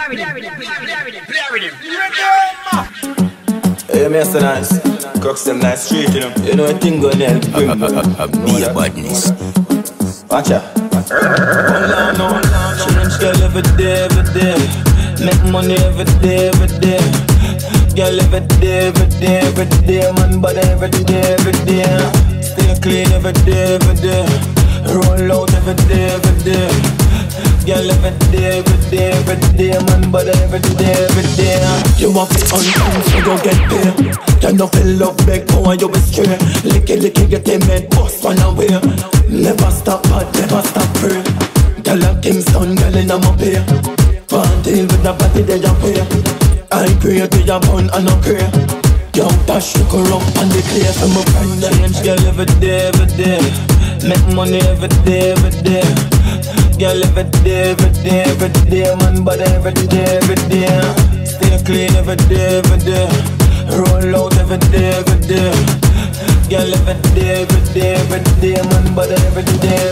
Hey, Mr. Nice. Cooks them nice street, you know. You know a thing going there. Be a badness. Watch out. Hold on. Change girl every day. Make money every day. Girl every day. Man body every day. Stay clean every day. Roll out every day. Girl every day. Man body every day. You want it on time so you get paid. You know feel love back how you be straight. Licky get them head bust one away. Never stop but never stop pray. Girl like Kingston, girl in my pay. Can't deal with the body they you pay. I pray to your bun and I pray. Young dash you go up and the clear for my friend. Change girl every day. Make money every day. Girl every day. Man body every day. Stay clean every day. Roll out every day. Girl every day. Man body every day.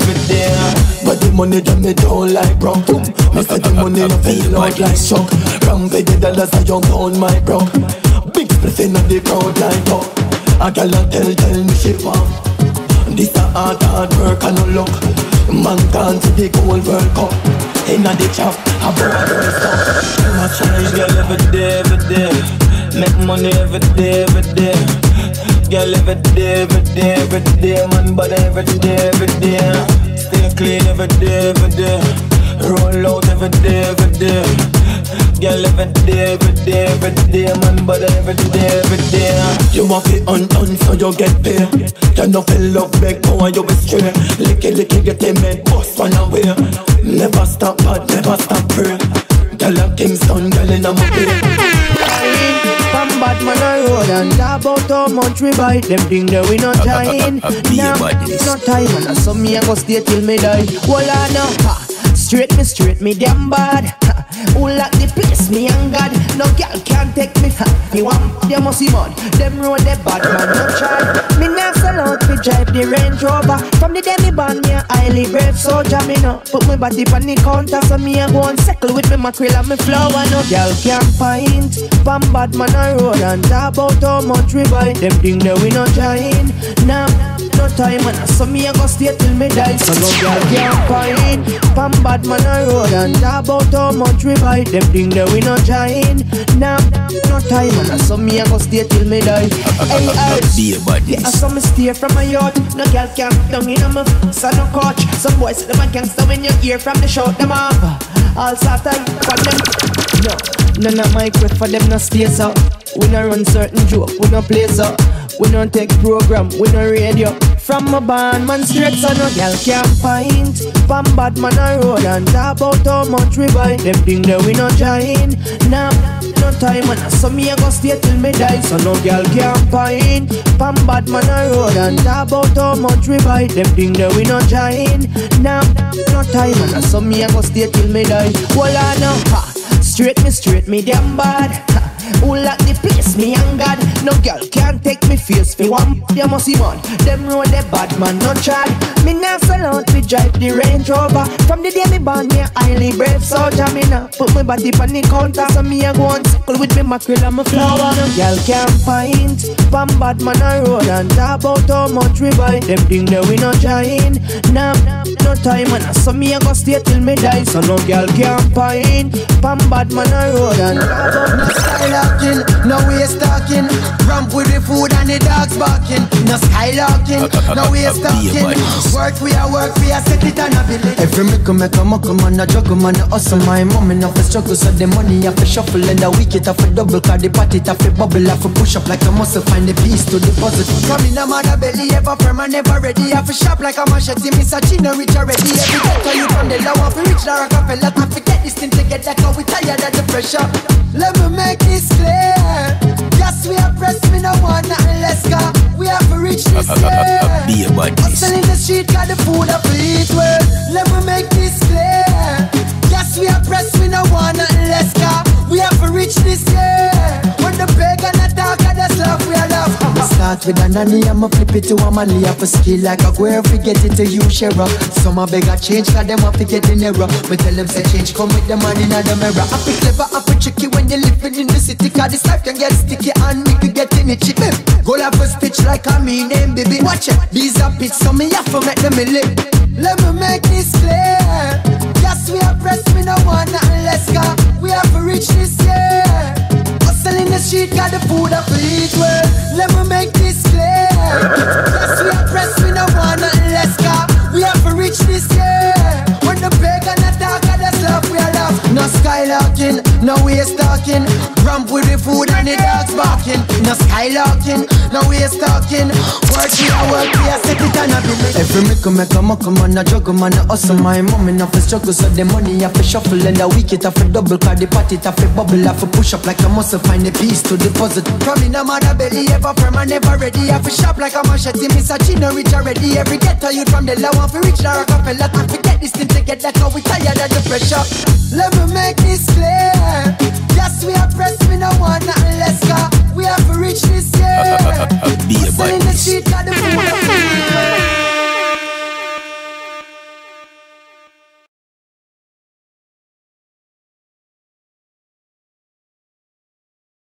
But the money that me don't like broke. Me say the money no feel out like shock. Wrong $50 I young on my broke. Big spliffing on the crowd like up. A girl a tell me she want. This a hard work and no luck. Man gone to the gold World Cup. Inna the chop, a brother stuff. I change girl every day. Make money every day. Girl every day. Man body every day. Stay clean every day. Roll out every day. Girl every day. Man body every day. You want it undone so you get paid. You know feel love back how you be straight. Licky get them head bust one away. Never stop but never stop pray. Girl like Kingston, girl in my pay. From bad man a road and talk about how much we buy. Them thing that we not trying. Nah, no time and so me a go stay till me die. Walla no, straight me damn bad. Who lock the place, me and God. No girl can't take me. You want, they must see mud. Them road they bad man, no try. Me not sell out to drive the Range Rover. From the day me born, me a highly brave soldier. Me no put my body on the counter. So me a go and circle with me mackerel and me flower. No girl can't find. From bad man a road and talk about how much we buy. Them thing that we not trying. Nah, no time and so me a go stay till me die. So no girl can't find. From bad man a road and talk about how much we buy. Them thing that we not trying. Nah, no time and so me a go stay till me die. Hey, yeah, so me stay from my yacht. No girl can't down in my son no coach. Some boys say them a gangster when you hear from the shout them off. All sort of for them. No, none of my quit for them no space up. We no run certain joke, we no play so. We no take program, we no radio. From my band man straight so no girl can't find. From bad man a road and talk about how much we buy. Them thing that we not trying. Nah, no time and so me a go stay till me die. So no girl can't find. From bad man a road and talk about how much we buy. Them thing that we not trying. Nah, no time and so me a go stay till me die. Walla no, straight me damn bad. Who lock the place, me and God. No girl can't take me face for one. They must see man. Them road they bad man no try. Me not sell out we drive the Range Rover. From the day me born me a highly brave soldier. Me not put my body on the counter. So me a go and circle with me mackerel and my flower. No girl can't find. From bad man a road and talk about how much we buy. Them thing that we not trying. Nah, no time and so me a go stay till me die. So no girl can't find. From bad man a road and talk about no skylocking, no waste talking. Ramp with the food and the dogs barking. No skylarking, no waste talking. Work we a set it and a village. Every make a muckle man a juggle man a hustle. My mom enough a struggle so the money have to shuffle. And the week it have to double cause the party have to bubble. Have to push up like a muscle, find the piece to the puzzle. Come in a mother belly, ever firm and never ready. Have to shop like a machete, Miss Chino reach already. Every day till you from the low, have to reach the Rockefeller. Have to get this thing together cause we tired of the pressure. Let me make this clear. Yes, we are pressed, me no want nothing less. Cause we have to reach this year. Hustle in the street, got the food up to eat well. Let me make this clear. Yes, we are pressed, we no want nothing less. Cause we have to reach this year. When the pagan attack, that's love, we are love. start with a nanny, I'ma flip it to a manly. Have a skill like a girl, forget it to you, Shera. Some a beg a change, cause them have to get in error. But tell them say change, come with the man in the mirror. I be clever, I be tricky when you're living in the city, cause this life can get sticky and make you get in itchy. Go have a stitch like a me name, baby. Watch it, these are bits, so me have to make them a lip. Let me make this clear. Yes, we are pressed, we no want nothing less, cause we have to reach this year. Hustle in the street, got the food up to eat well. Let me make this clear. Yes, we are pressed, we no want nothing less, cause we have to reach this year. When the pagan attack, that's love, we are love. No skylarking, no waste talking. Ramp with the food and the dogs barking. No skylarking, no waste talking. Work here, I set it and I be make. Every make a muck, man, a juggle, man, a hustle. My mom enough to struggle, so the money have to shuffle. And the week it have to double, cause the party have to bubble. Have to push up like a muscle, find the piece to deposit. From in a mother belly, ever firm and never ready. Have to shop like a machete, miss a chin, rich already. Every ghetto youth from the low, have to reach the Rockefeller. Can't forget this thing together, cause we tired of the pressure. Let me make this clear.